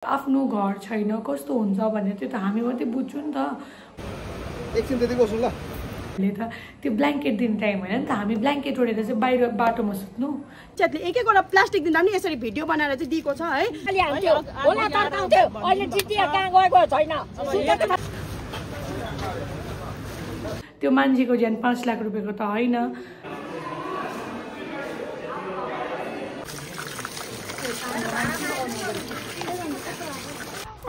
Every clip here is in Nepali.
आफ्नो घर छैन कस्तो हुन्छ भने त्यो त हामी मात्रै बुझ्छौँ नि त। एकछिन त्यति बस्नु ल। त त्यो ब्ल्याङ्केट दिने टाइम होइन नि त, हामी ब्ल्याङ्केट ओढेर चाहिँ बाहिर बाटोमा सुत्नु। एक एकवटा प्लास्टिक दिँदा पनि यसरी भिडियो बनाएर चाहिँ दिएको छ है। त्यो मान्छेको ज्यान 5 लाख रुपियाँको त होइन।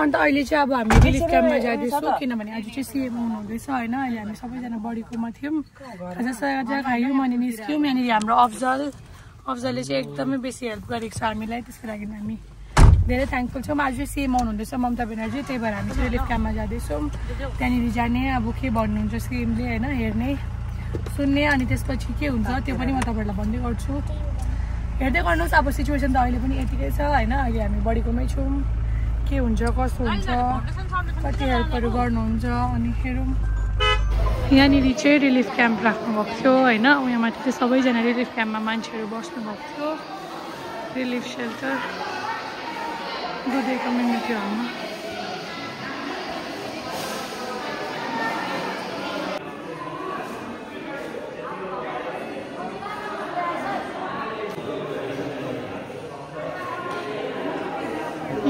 अन्त अहिले चाहिँ अब हामी रिलिफ क्याम्पमा जाँदैछौँ किनभने आज चाहिँ सिएम हुनुहुँदैछ होइन। अहिले हामी सबैजना बडीकोमा थियौँ, खाजा खायौँ अनि निस्क्यौँ। यहाँनिर हाम्रो अफजलले चाहिँ एकदमै बेसी हेल्प गरेको छ हामीलाई, त्यसको लागि हामी धेरै थ्याङ्कफुल छौँ। आज चाहिँ सिएम आउनुहुँदैछ ममता ब्यानर्जी, त्यही भएर हामी चाहिँ रिलिफ क्याम्पमा जाँदैछौँ। त्यहाँनिर जाने अब के भन्नुहुन्छ सिएमले होइन, हेर्ने सुन्ने अनि त्यसपछि के हुन्छ त्यो पनि म तपाईँहरूलाई भन्दै गर्छु। हेर्दै गर्नुहोस्। अब सिचुएसन त अहिले पनि यतिकै छ होइन। अहिले हामी बडीकोमै छौँ, के हुन्छ कसो हुन्छ कति हेल्पहरू गर्नुहुन्छ अनि हेरौँ। यहाँनिर चाहिँ रिलिफ क्याम्प राख्नुभएको थियो होइन। यहाँ माथि चाहिँ सबैजना रिलिफ क्याम्पमा मान्छेहरू बस्नुभएको थियो। रिलिफ सेल्टर दुधे कम्युनिटी हलमा।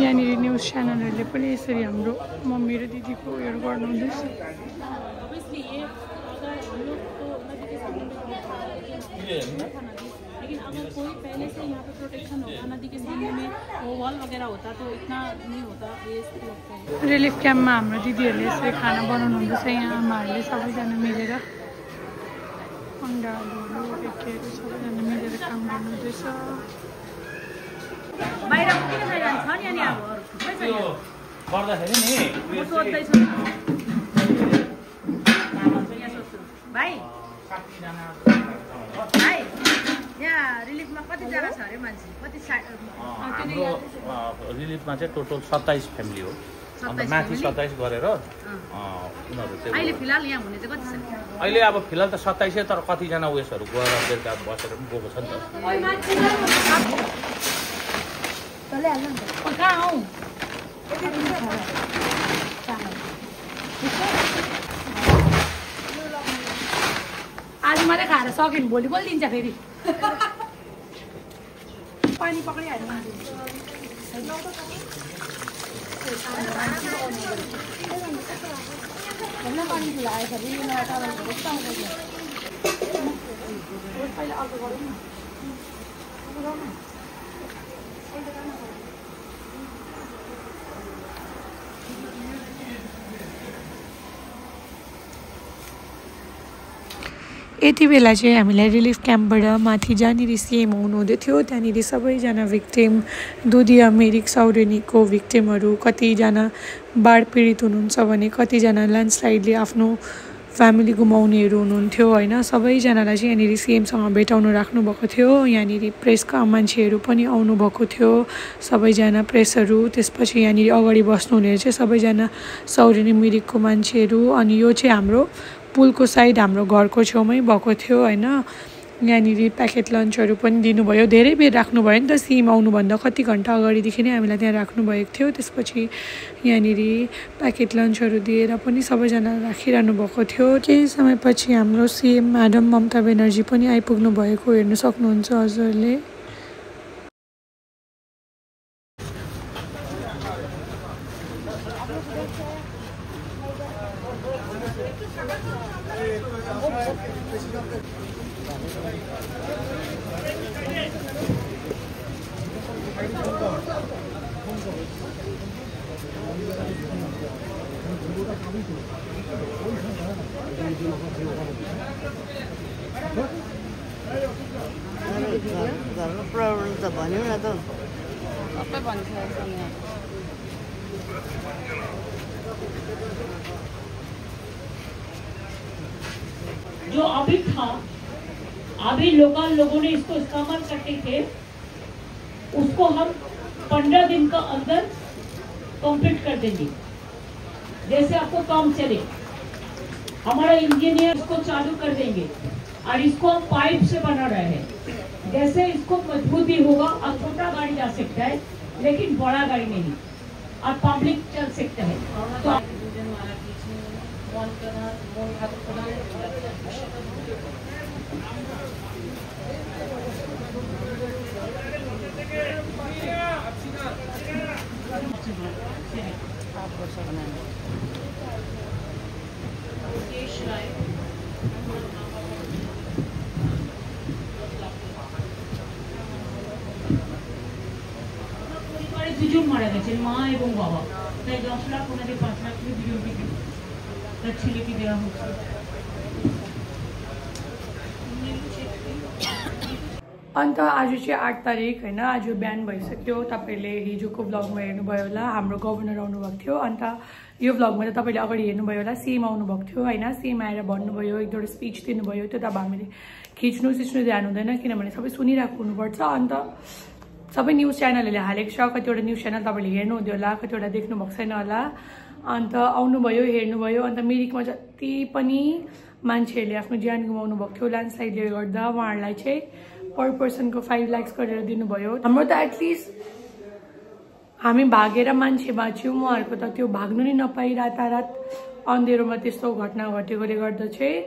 यहाँनिर न्युज च्यानलहरूले पनि यसरी हाम्रो मम्मी र दिदीको उयोहरू गर्नुहुँदैछ। लेकिन अगर कोई पहले से यहाँ पे प्रोटेक्शन होता, नदी के सामने में वो वॉल वगैरह होता तो इतना नहीं होता। ये लगता है रिलिफ क्याम्पमा हाम्रो दिदीहरूले यसरी खाना बनाउनु हुँदैछ। यहाँ आमाहरूले सबैजना मिलेर अन्डाहरू केकेहरू सबैजना मिलेर काम गर्नुहुँदैछ। बाहिर किन छैन छ नि अनि अब अरू थुप्रै छ यहाँ गर्दाखेरि नि म सोध्दैछु भाइ यहाँ रिलिफमा कतिजना छ अरे मान्छे कति रिलिफमा चाहिँ टोटल 27 फ्यामिली हो। अन्त माथि 27 गरेर उनीहरू चाहिँ अहिले फिलहाल यहाँ हुने चाहिँ कति छ? अहिले अब फिलहाल त 27 तर कतिजना उयसहरू गएर बेलुका बसेर पनि गएको छ नि त। कहाँ हौ आज मात्रै खाएर सक्यो भोलि कसले दिन्छ फेरि? पानी पक्रिहाल्नु यति बेला चाहिँ हामीलाई रिलिफ क्याम्पबाट माथि जहाँनिर सिएम हुनुहुँदै थियो त्यहाँनिर सबैजना भिक्टिम दुधिया मिरिक सौरेनीको भिक्टिमहरू कतिजना बाढ पीडित हुनुहुन्छ भने कतिजना ल्यान्डस्लाइडले आफ्नो फ्यामिली गुमाउनेहरू हुनुहुन्थ्यो होइन। सबैजनालाई चाहिँ यहाँनिर सिएमसँग भेटाउनु राख्नुभएको थियो। यहाँनिर प्रेसका मान्छेहरू पनि आउनुभएको थियो, सबैजना प्रेसहरू। त्यसपछि यहाँनिर अगाडि बस्नुहुने चाहिँ सबैजना सौरेनी मिरिकको मान्छेहरू। अनि यो चाहिँ हाम्रो पुलको साइड हाम्रो घरको छेउमै भएको थियो होइन। यहाँनिर प्याकेट लन्चहरू पनि दिनुभयो, धेरै बेर राख्नुभयो नि त। सिएम आउनुभन्दा कति घन्टा अगाडिदेखि नै हामीलाई त्यहाँ राख्नुभएको थियो। त्यसपछि यहाँनिर प्याकेट लन्चहरू दिएर पनि सबैजना राखिरहनु भएको थियो। केही समयपछि हाम्रो सिएम म्याडम ममता ब्यानर्जी पनि आइपुग्नु भएको हेर्नु सक्नुहुन्छ हजुरले। घरमा प्रब्लम त भन्यो न त सबै भन्छ यहाँ। जो अभी था अभी लोगों ने इसको इस्तेमाल करते थे उसको हम 15 दिन का अंदर कंप्लीट कर देंगे। जैसे आपको काम चले हमारा इंजीनियर इसको चालू कर देंगे और इसको हम पाइप से बना रहे हैं। जैसे इसको मजबूत भी होगा और छोटा गाड़ी जा सकता है लेकिन बड़ा गाड़ी नहीं। और पब्लिक सेक्टर है। तो দুজন মারা গেছেন, মা এবং বাবা। তাই 10 লাখ ওনাদের 5 লাখ করে দুজনকে তার ছেলেকে দেওয়া হচ্ছে। अन्त आज चाहिँ 8 तारिक होइन, आज बिहान भइसक्यो। तपाईँले हिजोको भ्लगमा हेर्नुभयो होला, हाम्रो गभर्नर आउनुभएको थियो। अन्त यो भ्लगमा त तपाईँले अगाडि हेर्नुभयो होला, सिएम आउनुभएको थियो होइन। सिएम आएर भन्नुभयो, एक दुईवटा स्पिच दिनुभयो। त्यो त अब हामीले खिच्नु ध्यान हुँदैन, किनभने सबै सुनिरहेको हुनुपर्छ। अन्त सबै न्युज च्यानलहरूले हालेको छ, कतिवटा न्युज च्यानल तपाईँले हेर्नु हुँदै होला, कतिवटा देख्नु भएको छैन होला। अन्त आउनुभयो, हेर्नुभयो। अन्त मिरिकमा जति पनि मान्छेहरूले आफ्नो ज्यान गुमाउनु भएको थियो ल्यान्डस्लाइडले गर्दा, उहाँहरूलाई चाहिँ पर पर्सनको 5 लाख गरेर दिनुभयो। हाम्रो त एटलिस्ट हामी भागेर मान्छे बाँच्यौँ, उहाँहरूको त त्यो भाग्नु नै नपाई रातारात अन्धेरोमा त्यस्तो घटना घटेकोले गर्दा चाहिँ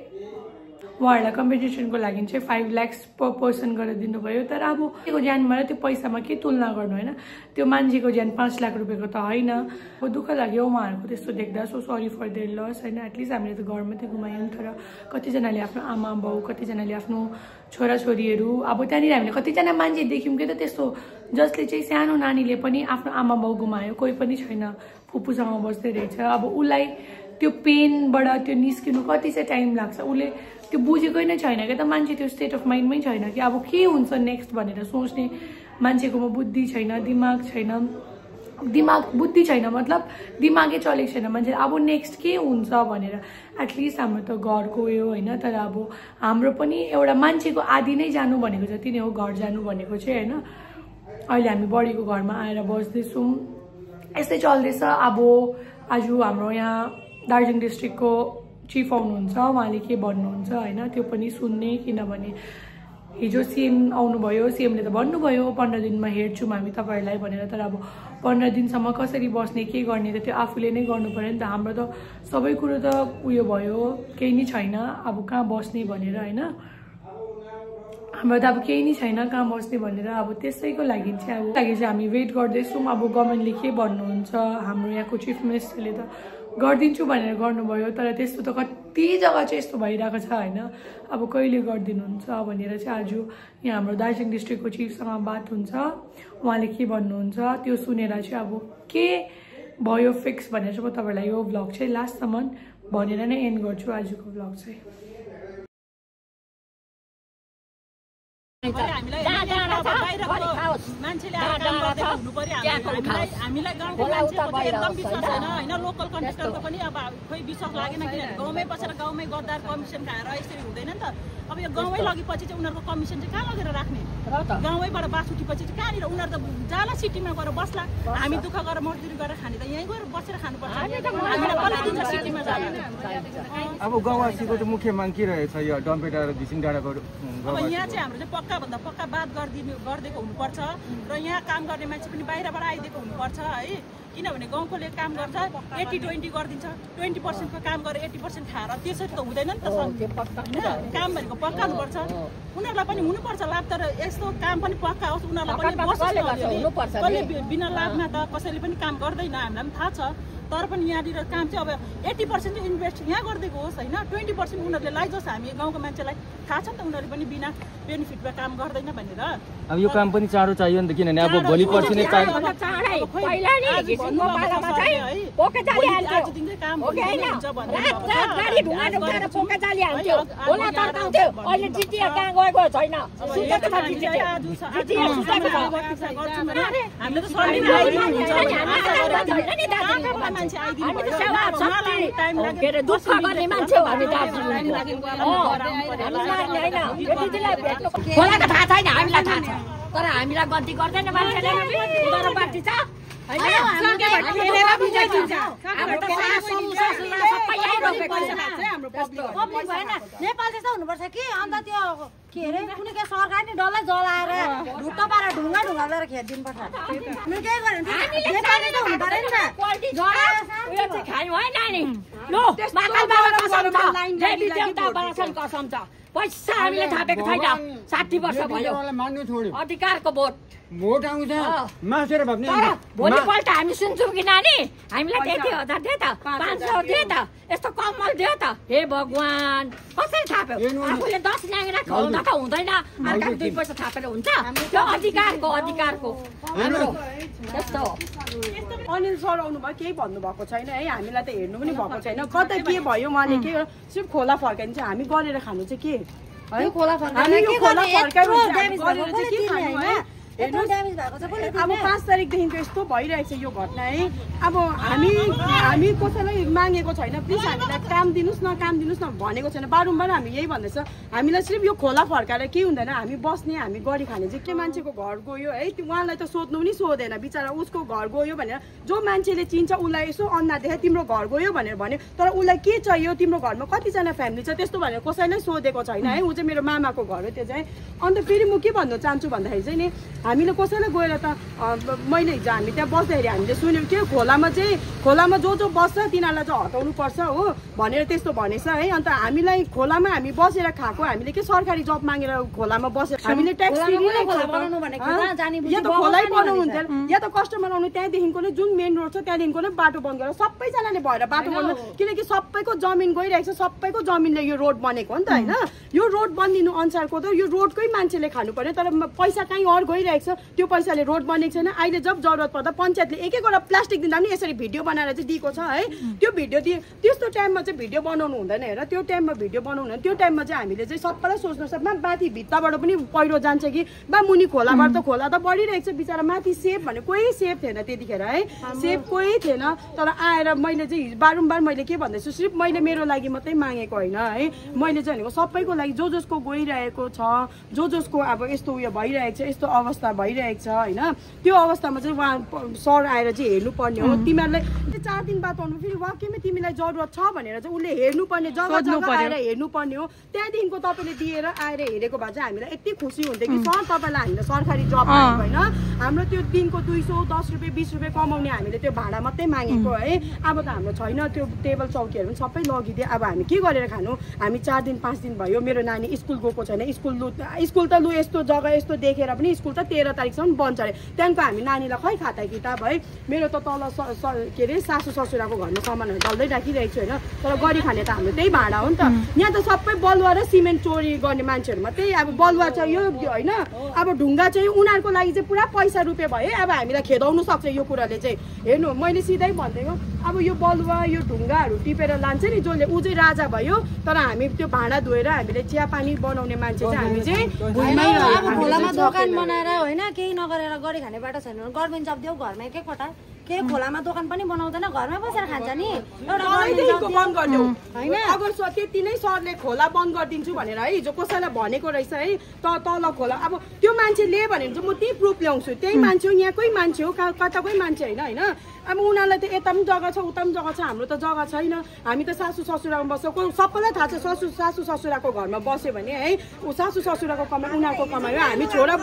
उहाँहरूलाई कम्पेन्सेसनको लागि चाहिँ 5 लाख पर पर्सन गरेर दिनुभयो। तर अब त्यो ज्यानमा र त्यो पैसामा के तुलना गर्नु होइन, त्यो मान्छेको ज्यान 5 लाख रुपियाँको त होइन। अब दुःख लाग्यो उहाँहरूको त्यस्तो देख्दा। So sorry for their loss होइन। एटलिस्ट हामीले त घरमा त गुमायौँ, तर कतिजनाले आफ्नो आमा बाउ, कतिजनाले आफ्नो छोराछोरीहरू, अब त्यहाँनिर हामीले कतिजना मान्छे देख्यौँ कि त त्यस्तो जसले चाहिँ सानो नानीले पनि आफ्नो आमा बाउ गुमायो, कोही पनि छैन, फुपूसँग बस्दै रहेछ। अब उसलाई त्यो पेनबाट त्यो निस्किनु कति चाहिँ टाइम लाग्छ, उसले त्यो बुझेकै नै छैन क्या त। मान्छे त्यो स्टेट अफ माइन्डमै छैन कि अब के हुन्छ नेक्स्ट भनेर सोच्ने मान्छेकोमा बुद्धि छैन, दिमाग छैन। बुद्धि छैन मतलब दिमागै चलेको छैन मान्छे, अब नेक्स्ट के हुन्छ भनेर। एटलिस्ट हाम्रो त घर गयो होइन, तर अब हाम्रो पनि एउटा मान्छेको आदि नै जानु भनेको जति नै हो घर जानु भनेको चाहिँ होइन। अहिले हामी बढीको घरमा आएर बस्दैछौँ, यस्तै चल्दैछ। अब आज हाम्रो यहाँ दार्जिलिङ डिस्ट्रिक्टको चिफ आउनुहुन्छ, उहाँले के भन्नुहुन्छ होइन त्यो पनि सुन्ने। किनभने हिजो सिएम आउनुभयो, सिएमले त भन्नुभयो 15 दिनमा हेर्छौँ हामी तपाईँहरूलाई भनेर। तर अब 15 दिनसम्म कसरी बस्ने, के गर्ने त त्यो आफूले नै गर्नु पर्यो नि त। हाम्रो त सबै कुरो त उयो भयो, केही नै छैन अब कहाँ बस्ने भनेर होइन। हाम्रो त अब केही नै छैन कहाँ बस्ने भनेर। अब त्यसैको लागि चाहिँ हामी वेट गर्दैछौँ अब गभर्मेन्टले के भन्नुहुन्छ। हाम्रो यहाँको चिफ मिनिस्टरले त गरिदिन्छु भनेर गर्नुभयो, तर त्यस्तो त कति जग्गा चाहिँ यस्तो भइरहेको छ होइन। अब कहिले गरिदिनुहुन्छ भनेर चाहिँ आज यहाँ हाम्रो दार्जिलिङ डिस्ट्रिक्टको चिफसँग बात हुन्छ, उहाँले के भन्नुहुन्छ त्यो सुनेर चाहिँ अब के भयो फिक्स भनेर चाहिँ म तपाईँलाई यो भ्लग चाहिँ लास्टसम्म भनेर नै एन्ड गर्छु आजको भ्लग चाहिँ। मान्छेले काम गर्दै हुनु पर्यो। हामीलाई गाउँको मान्छेको एकदम विश्वास छैन होइन। लोकल कन्ट्राक्टरको पनि अब खोइ विश्वास लागेन, किनभने गाउँमै बसेर गाउँमै गद्दार कमिसन खाएर यसरी हुँदैन नि त। अब यो गाउँमै लगेपछि चाहिँ उनीहरूको कमिसन चाहिँ कहाँ लगेर राख्ने? गाउँमैबाट बास उठेपछि चाहिँ कहाँनिर उनीहरू त जाला सिटीमा गएर बस्ला। हामी दुःख गरेर मजदुरी गरेर खाने त यहीँ गएर बसेर खानुपर्छ। हामीलाई कसले दिन्छ सिटीमा जाने? अब गाउँवासीको चाहिँ मुख्य माग के रहेछ यो डम्पेटा र घिसिङ डाँडाको? अब यहाँ चाहिँ हाम्रो चाहिँ पक्का भन्दा पक्का बात गरिदिएको हुनुपर्छ र यहाँ काम गर्ने मान्छे पनि बाहिरबाट आइदिएको हुनुपर्छ है। किनभने गाउँकोले काम गर्छ 80-20 गरिदिन्छ, 20%को काम गरेर 80% खाएर त्यसरी त हुँदैन नि त। काम भनेको पक्का हुनुपर्छ, उनीहरूलाई पनि हुनुपर्छ लाभ। तर यस्तो काम पनि पक्का होस्, उनीहरूलाई पनि कसले बिना लाभमा त कसैले पनि काम गर्दैन, हामीलाई पनि थाहा छ। तर पनि यहाँनिर काम चाहिँ अब 80% इन्भेस्ट यहाँ गरिदिएको होस् होइन। 20% उनीहरूले लैजाओस्, हामी गाउँको मान्छेलाई थाहा छ नि त उनीहरू पनि बिना बेनिफिटमा काम गर्दैन भनेर। अब यो काम पनि चाँडो चाहियो नि त, किनभने अब भोलि पर्सि नै काम दुःख गर्ने मान्छे हो हामी दार्जिलिङको। खोलाको थाहा छैन, हामीलाई थाहा छ, तर हामीलाई गल्ती गर्दैन मान्छेले। उनीहरू बाटी छ हाम्रो पब्लिक भएन नेपाल जस्तो हुनुपर्छ कि अन्त त्यो के अरे कुनै के सरकारले डल्लै जलाएर ढुट्ट पारेर ढुङ्गा लिएर खेदिदिनुपर्छ हामी के गर्नु नेपाली त हुनु पर्यो नि त खायौँ है नानी लो महाकाल बाबा कसम छ देवी देवता बरासन कसम छ पैसा हामीले थापेको छैन 60 वर्ष भयो अधिकारको भोट आउँछ मासेर भप्ने भोलिपल्ट हामी सुन्छौँ कि नानी हामीलाई 30,000 दे त 500 दे त यस्तो कमल दे त हे भगवान कसरी थाप्यो आफूले 10 ल्याङेर खुवाउँदा त हुँदैन अन्त 2 पैसा थापेर हुन्छ त्यो अधिकारको हाम्रो त्यस्तो हो अनिल सर आउनुभयो केही भन्नुभएको छैन है हामीलाई त हेर्नु पनि भएको छैन कतै के भयो उहाँले के सिर्फ खोला फर्काइन्छ हामी गरेर खानु चाहिँ के है खोला फर्काएर अब 5 तारिकदेखिको यस्तो भइरहेछ यो घटना है अब हामी कसैलाई मागेको छैन प्लिज हामीलाई काम दिनुहोस् न भनेको छैन बारम्बार हामी यही भन्दैछ हामीलाई सिर्फ यो खोला फर्काएर केही हुँदैन हामी बस्ने हामी गरी खाने चाहिँ के मान्छेको घर गयो है उहाँलाई त सोध्नु पनि सोधेन बिचरा उसको घर गयो भनेर जो मान्छेले चिन्छ उसलाई यसो अन्ना देखाए तिम्रो घर गयो भनेर भन्यो तर उसलाई के चाहियो तिम्रो घरमा कतिजना फ्यामिली छ त्यस्तो भनेर कसैलाई सोधेको छैन है ऊ चाहिँ मेरो मामाको घर हो त्यो चाहिँ अन्त फेरि म के भन्न चाहन्छु भन्दाखेरि चाहिँ नि हामीले कसैलाई गएर त मैले हिजो हामी त्यहाँ बस्दाखेरि हामीले सुन्यौँ कि खोलामा जो बस्छ तिनीहरूलाई चाहिँ हटाउनु पर्छ हो भनेर त्यस्तो भनेछ है अन्त हामीलाई खोलामा हामी बसेर खाएको हामीले के सरकारी जब मागेर खोलामा बसेर हामीले ट्याक्स या त खोलै बनाउनु हुन्थ्यो या त कस्टमर आउनु त्यहाँदेखिको नै जुन मेन रोड छ त्यहाँदेखिको नै बाटो बन्द गरेर सबैजनाले भएर बाटो बन्द किनकि सबैको जमिन गइरहेको छ सबैको जमिनले यो रोड बनेको हो नि त होइन यो रोड बनिदिनु अनुसारको त यो रोडकै मान्छेले खानु पर्यो तर पैसा कहीँ अरू गइरहेको छ त्यो पैसाले रोड बनेको छैन अहिले जब जरुरत पर्दा पञ्चायतले एक एकवटा प्लास्टिक दिँदा पनि यसरी भिडियो बनाएर चाहिँ दिएको छ है त्यो भिडियो त्यस्तो टाइममा चाहिँ भिडियो बनाउनु हुँदैन हेर त्यो टाइममा भिडियो बनाउनु त्यो टाइममा चाहिँ हामीले चाहिँ सबैलाई सोच्नु छ माथि भित्ताबाट पनि पहिरो जान्छ कि बा मुनि खोलाबाट त खोला त बढिरहेको छ बिचरा माथि सेफ भने कोही सेफ थिएन त्यतिखेर है सेफ कोही थिएन तर आएर मैले चाहिँ बारम्बार मैले के भन्दैछु सिर्फ मैले मेरो लागि मात्रै मागेको होइन है मैले चाहिँ भनेको सबैको लागि जसको गइरहेको छ जसको अब यस्तो उयो भइरहेको छ यस्तो अवस्था भइरहेको छ होइन त्यो अवस्थामा चाहिँ उहाँ सर आएर चाहिँ हेर्नुपर्ने हो तिमीहरूलाई 4 दिन बाद आउनु फेरि वाक्यमै तिमीलाई जरुरत छ भनेर चाहिँ उसले हेर्नुपर्ने जग्गा आएर हेर्नुपर्ने हो त्यहाँदेखिको तपाईँले दिएर आएर हेरेको भए चाहिँ हामीलाई यति खुसी हुन्थ्यो कि सर तपाईँलाई हामीले सरकारी जब पाएको होइन हाम्रो त्यो दिनको 210 रुपियाँ 20 रुपियाँ कमाउने हामीले त्यो भाडा मात्रै मागेको है अब त हाम्रो छैन त्यो टेबल चौकीहरू पनि सबै लगिदियो अब हामी के गरेर खानु हामी 4 दिन 5 दिन भयो मेरो नानी स्कुल गएको छैन स्कुल त लु यस्तो जग्गा यस्तो देखेर पनि स्कुल त 13 तारिकसम्म बन्छ अरे त्यहाँदेखिको हामी नानीलाई खै खाता किताब है मेरो त तल के अरे सासू ससुराको घरमा सामानहरू चल्दै राखिरहेको छु होइन तर गरी खाने त हाम्रो त्यही भाडा हो नि त यहाँ त सबै बलुवा र सिमेन्ट चोरी गर्ने मान्छेहरू मात्रै अब बलुवा चाहिँ यो होइन अब ढुङ्गा चाहिँ उनीहरूको लागि चाहिँ पुरा पैसा रुपियाँ भयो अब हामीलाई खेदाउनु सक्छ यो कुराले चाहिँ हेर्नु मैले सिधै भनिदिएको अब यो बलुवा यो ढुङ्गाहरू टिपेर लान्छ नि जसले ऊ चाहिँ राजा भयो तर हामी त्यो भाँडा धोएर हामीले चिया पानी बनाउने मान्छे चाहिँ हामी चाहिँ खोलामा दोकान बनाएर होइन केही नगरेर गरी खाने बाटो छैन गभर्मेन्ट जब दियो घरमै के खोटा के खोलामा दोकान पनि बनाउँदैन घरमै बसेर खान्छ नि बन्द गरिदेऊ होइन अब त्यति नै सरले खोला बन्द गरिदिन्छु भनेर है हिजो कसैलाई भनेको रहेछ है तल खोला अब त्यो मान्छे लिए भने चाहिँ म त्यही प्रुफ ल्याउँछु त्यही मान्छे हो यहाँकै मान्छे हो कताकै मान्छे होइन अब उनीहरूलाई त यता पनि जग्गा छ उता पनि जग्गा छ हाम्रो त जग्गा छैन हामी त सासू ससुरामा बस्छौँ सबैलाई थाहा छ सासू ससुराको घरमा बस्यो भने है सासू ससुराको कमाइ उनीहरूको कमाइ हो हामी छोरा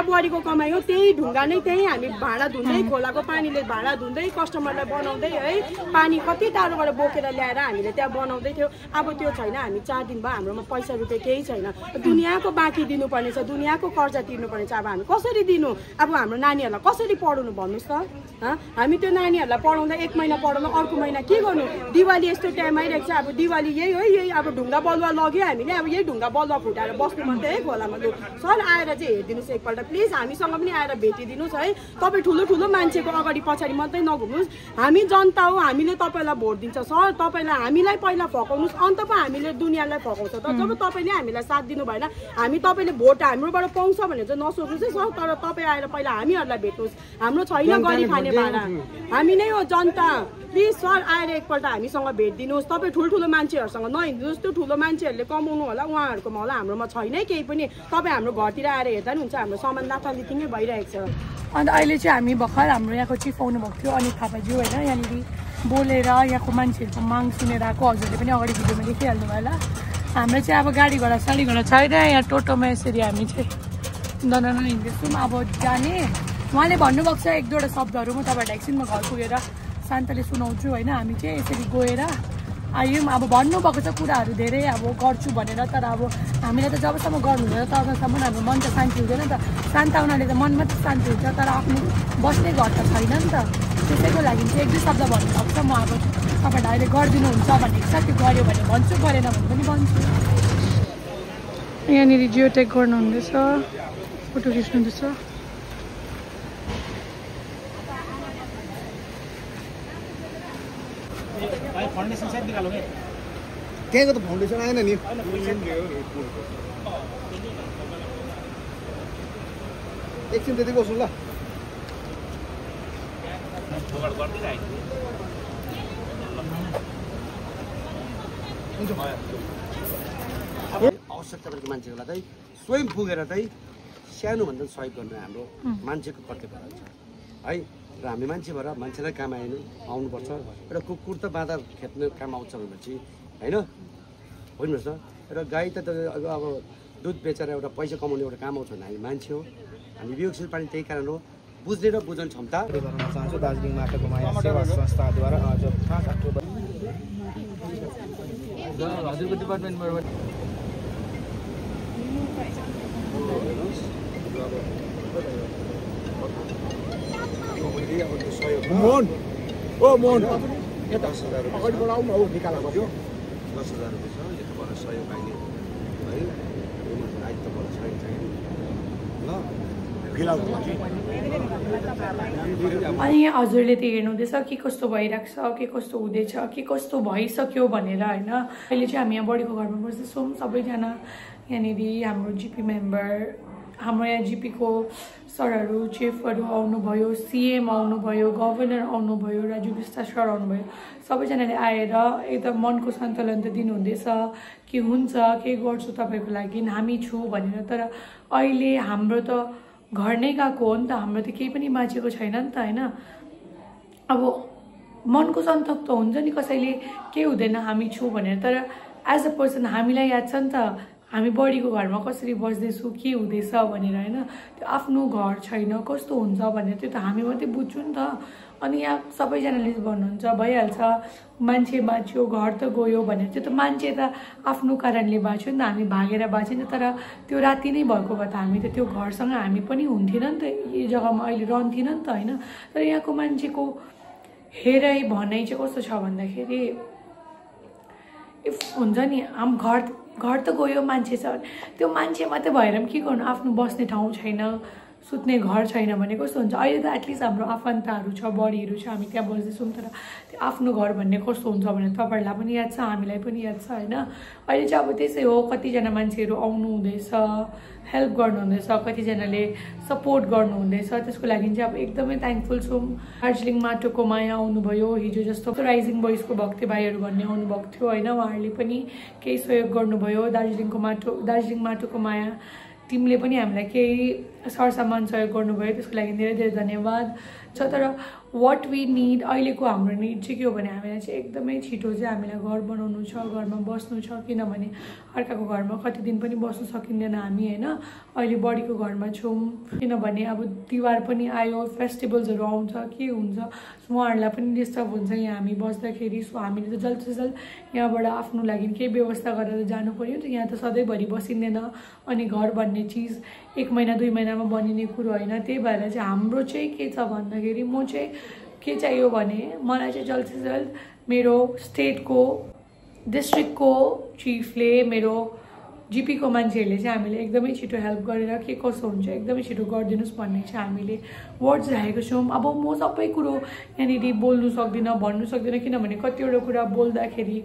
बुहारीको कमाइ हो त्यही ढुङ्गा नै त्यही हामी भाँडा धुँदै खोलाको पानीले भाँडा धुँदै कस्टमरलाई बनाउँदै है पानी कति टाढोबाट बोकेर ल्याएर हामीले त्यहाँ बनाउँदै थियो अब त्यो छैन हामी 4 दिन भयो हाम्रोमा पैसा रुपियाँ केही छैन दुनियाँको बाँकी दिनुपर्ने छ दुनियाँको कर्जा तिर्नुपर्ने छ अब हामी कसरी दिनु अब हाम्रो नानीहरूलाई कसरी पढाउनु भन्नुहोस् त हामी त्यो नानीहरूलाई पढाउँदा 1 महिना पढाउँदा अर्को महिना के गर्नु दिवाली यस्तो टाइम आइरहेको छ अब दिवाली यही हो यही अब ढुङ्गा बलुवा लग्यो हामीले अब यही ढुङ्गा बलुवा फुटाएर बस्नु मात्रै है खोलामा लु सर आएर चाहिँ हेरिदिनुहोस् एकपल्ट प्लिज हामीसँग पनि आएर भेटिदिनुहोस् है तपाईँ ठुलो मान्छेको अगाडि पछाडि मात्रै नघुम्नुहोस् हामी जनता हो हामीले तपाईँलाई भोट दिन्छ सर तपाईँलाई हामीलाई पहिला फकाउनुहोस् अन्त पो हामीले दुनियाँलाई फकाउँछ त जब तपाईँले हामीलाई साथ दिनु भएन हामी तपाईँले भोट हाम्रोबाट पाउँछ भनेर चाहिँ नसोच्नुहोस् है सर तर तपाईँ आएर पहिला हामीहरूलाई भेट्नुहोस् हाम्रो छैन गरी खाने भाडा हामी नै हो जनता प्लिज सर आएर एकपल्ट हामीसँग भेटिदिनुहोस् तपाईँ ठुल्ठुलो मान्छेहरूसँग नहिँड्नुहोस् त्यो ठुलो मान्छेहरूले कमाउनु होला उहाँहरूकोमा होला हाम्रोमा छैन केही पनि तपाईँ हाम्रो घरतिर आएर हेर्दा पनि हुन्छ हाम्रो सामान लाथालिथिङै भइरहेको छ अन्त अहिले चाहिँ हामी भर्खर हाम्रो यहाँको चिफ आउनुभएको थियो अनित थापाज्यू होइन यहाँनिर बोलेर यहाँको मान्छेहरूको माग सुनेर आएको हजुरले पनि अगाडि भिडियोमा देखिहाल्नु भयो होला हाम्रो चाहिँ अब गाडी घोडा साडी घोडा छैन यहाँ टोटोमा यसरी हामी चाहिँ दनन हिँड्दैछौँ अब जाने उहाँले भन्नुभएको छ एक दुईवटा शब्दहरू म तपाईँहरूलाई एकछिनमा घर पुगेर शान्तले सुनाउँछु होइन हामी चाहिँ यसरी गएर आयौँ अब भन्नुभएको छ कुराहरू धेरै अब गर्छु भनेर तर अब हामीलाई त जबसम्म गर्नु हुँदैन तबसम्म हाम्रो मन त शान्ति हुँदैन नि त शान्त हुनाले त मन मात्रै शान्ति हुन्छ तर आफ्नो बस्ने घर त छैन नि त त्यसैको लागि चाहिँ एक दुई शब्द भन्नुभएको छ म अब तपाईँहरूलाई अहिले गरिदिनुहुन्छ भनेको छ त्यो गऱ्यो भने भन्छु गरेन भने पनि भन्छु यहाँनिर जियो ट्याग गर्नुहुँदैछ फोटो खिच्नुहुँदैछ त्यहाँको त फाउन्डेसन आएन नि एकछिन त्यति बस्नु ल आवश्यकता परेको मान्छेहरूलाई चाहिँ स्वयं पुगेर चाहिँ सानोभन्दा सहयोग गर्नु हाम्रो मान्छेको कर्तव्य हुन्छ है र हामी मान्छे भएर मान्छेलाई काम आउनुपर्छ र कुकुर त बाँदर खेद्ने काम आउँछ भनेपछि होइन बुझ्नुहोस् न र गाई त अब दुध बेचेर एउटा पैसा कमाउने एउटा काम आउँछ भने हामी मान्छे हो हामी विवेकशील प्राणी त्यही कारण हो बुझ्ने र बुझ्ने क्षमता भन्न चाहन्छु दार्जिलिङ माटोको माया सेवा संस्थाद्वारा आज 5 अक्टोबर हजुरको डिपार्टमेन्टबाट मोहन ओ मोहन यता 10,000 रुपैयाँ अगाडि बढाउँ न हो निकाला बस्यो 10,000 रुपैयाँ छ यताबाट सहयोग पाइने है आइतबाट सहयोग चाहिने ल फिलहाल अनि यहाँ हजुरले त्यो हेर्नुहुँदैछ के कस्तो भइरहेको छ के कस्तो हुँदैछ के कस्तो भइसक्यो भनेर होइन अहिले चाहिँ हामी यहाँ बडीको घरमा बस्दैछौँ सबैजना यहाँनिर हाम्रो जिपी मेम्बर हाम्रो यहाँ जिपीको सरहरू चिफहरू आउनुभयो सिएम आउनुभयो गभर्नर आउनुभयो राजु बिष्ट सर आउनुभयो सबैजनाले आएर एकदम मनको सन्तुलन त दिनुहुँदैछ कि हुन्छ के गर्छु तपाईँको लागि हामी छु भनेर तर अहिले हाम्रो त घर नै गएको हो नि त हाम्रो त केही पनि बाँचेको छैन नि त होइन अब मनको सन्तोक त हुन्छ नि कसैले के हुँदैन हामी छु भनेर तर एज अ पर्सन हामीलाई याद छ नि त हामी बडीको घरमा कसरी बस्दैछु के हुँदैछ भनेर होइन त्यो आफ्नो घर छैन कस्तो हुन्छ भनेर त्यो त हामी मात्रै बुझ्छौँ नि त अनि यहाँ सबैजनाले भन्नुहुन्छ भइहाल्छ मान्छे बाँच्यो घर त गयो भनेर त्यो त मान्छे त आफ्नो कारणले बाँच्यो नि त हामी भागेर बाँच्यो नि तर त्यो राति नै भएको भए त हामी त त्यो घरसँग हामी पनि हुन्थेन नि त यो जग्गामा अहिले रहन्थेन नि त होइन तर यहाँको मान्छेको हेराइ भनाइ चाहिँ कस्तो छ भन्दाखेरि इफ हुन्छ नि हाम घर त गयो मान्छे छ त्यो मान्छे मात्रै भएर पनि के गर्नु आफ्नो बस्ने ठाउँ छैन सुत्ने घर छैन भने कस्तो हुन्छ अहिले त एटलिस्ट हाम्रो आफन्तहरू छ बडीहरू छ हामी त्यहाँ बस्दैछौँ तर त्यो आफ्नो घर भन्ने कस्तो हुन्छ भने तपाईँहरूलाई पनि याद छ हामीलाई पनि याद छ होइन अहिले चाहिँ अब त्यसै हो कतिजना मान्छेहरू आउनु हुँदैछ हेल्प गर्नुहुँदैछ कतिजनाले सपोर्ट गर्नुहुँदैछ त्यसको लागि चाहिँ अब एकदमै थ्याङ्कफुल छौँ दार्जिलिङ माटोको माया आउनुभयो हिजो जस्तो राइजिङ बोइजको भक्ति भाइहरू भन्ने आउनुभएको थियो होइन उहाँहरूले पनि केही सहयोग गर्नुभयो दार्जिलिङ माटोको माया टिमले पनि हामीलाई केही सरसामान सहयोग गर्नुभयो त्यसको लागि धेरै धेरै धन्यवाद छ तर वाट वी निड अहिलेको हाम्रो निड चाहिँ के हो भने हामीलाई चाहिँ एकदमै छिटो चाहिँ हामीलाई घर बनाउनु छ घरमा बस्नु छ किनभने अर्काको घरमा कति दिन पनि बस्नु सकिँदैन हामी होइन अहिले बडीको घरमा छौँ किनभने अब तिहार पनि आयो फेस्टिभल्सहरू आउँछ के हुन्छ उहाँहरूलाई पनि डिस्टर्ब हुन्छ यहाँ हामी बस्दाखेरि सो हामीले त जल्द से जल्द यहाँबाट आफ्नो लागि केही व्यवस्था गरेर जानु पर्यो त यहाँ त सधैँभरि बसिँदैन अनि घर भन्ने चिज 1 महिना 2 महिनामा बनिने कुरो होइन त्यही भएर चाहिँ हाम्रो चाहिँ के छ भन्दाखेरि म चाहिँ के चाहियो भने मलाई चाहिँ जल्द से जल्द मेरो स्टेटको डिस्ट्रिक्टको चिफले मेरो जिपीको मान्छेहरूले चाहिँ हामीले एकदमै छिटो हेल्प गरेर के कसो हुन्छ एकदमै छिटो गरिदिनुहोस् भन्ने चाहिँ हामीले वर्ड्स राखेको छौँ अब म सबै कुरो यहाँनिर बोल्नु सक्दिनँ भन्नु सक्दिनँ किनभने कतिवटा कुरा बोल्दाखेरि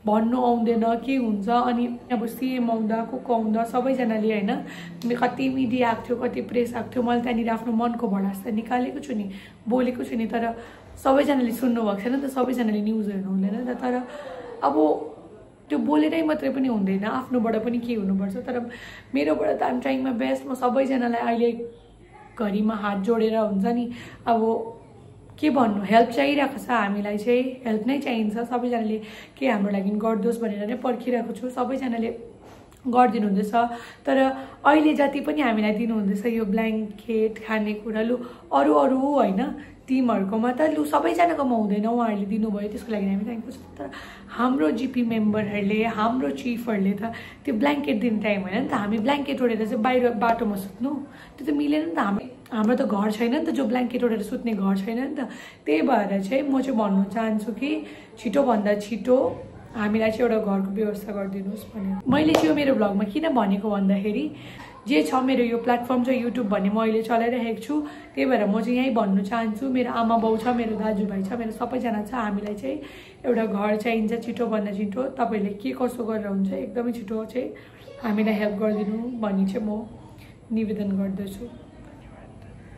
भन्नु आउँदैन के हुन्छ अनि अब सिएम आउँदा को आउँदा सबैजनाले होइन कति मिडिया आएको थियो कति प्रेस आएको थियो मैले त्यहाँनिर आफ्नो मनको भडास त निकालेको छु नि बोलेको छु नि तर सबैजनाले सुन्नुभएको छैन त सबैजनाले न्युज हेर्नु हुँदैन त तर अब त्यो बोलेरै मात्रै पनि हुँदैन आफ्नोबाट पनि के हुनुपर्छ तर मेरोबाट त आइम ट्राइङ माई बेस्ट म सबैजनालाई अहिले घरीमा हात जोडेर हुन्छ नि अब के भन्नु हेल्प चाहिरहेको छ हामीलाई चाहिँ हेल्प नै चाहिन्छ सबैजनाले के हाम्रो लागि गरिदियोस् भनेर नै पर्खिरहेको छु सबैजनाले गरिदिनु हुँदैछ तर अहिले जति पनि हामीलाई दिनुहुँदैछ यो ब्ल्याङ्केट खानेकुरा लु अरू अरू होइन टिमहरुकोमा त लु सबैजनाकोमा हुँदैन उहाँहरूले दिनुभयो त्यसको लागि हामी थ्याङ्कफुल छौँ तर हाम्रो जिपी मेम्बरहरूले हाम्रो चिफहरूले त त्यो ब्ल्याङ्केट दिने टाइम होइन नि त हामी ब्ल्याङ्केट ओढेर चाहिँ बाहिर बाटोमा सुत्नु त्यो त मिलेन नि त हाम्रो त घर छैन नि त जो ब्ल्याङ्केट ओढेर सुत्ने घर छैन नि त त्यही भएर चाहिँ म चाहिँ भन्नु चाहन्छु कि छिटोभन्दा छिटो हामीलाई चाहिँ एउटा घरको व्यवस्था गरिदिनुहोस् भनेर मैले चाहिँ मेरो भ्लगमा किन भनेको भन्दाखेरि जे छ मेरो यो प्लेटफर्म छ युट्युब भन्ने म अहिले चलाइरहेको छु त्यही भएर म चाहिँ यहीँ भन्नु चाहन्छु मेरो आमा बाउ छ मेरो दाजुभाइ छ मेरो सबैजना छ हामीलाई चाहिँ एउटा घर चाहिन्छ छिटोभन्दा छिटो तपाईँहरूले के कसो गरेर हुन्छ एकदमै छिटो चाहिँ हामीलाई हेल्प गरिदिनु भनी चाहिँ म निवेदन गर्दछु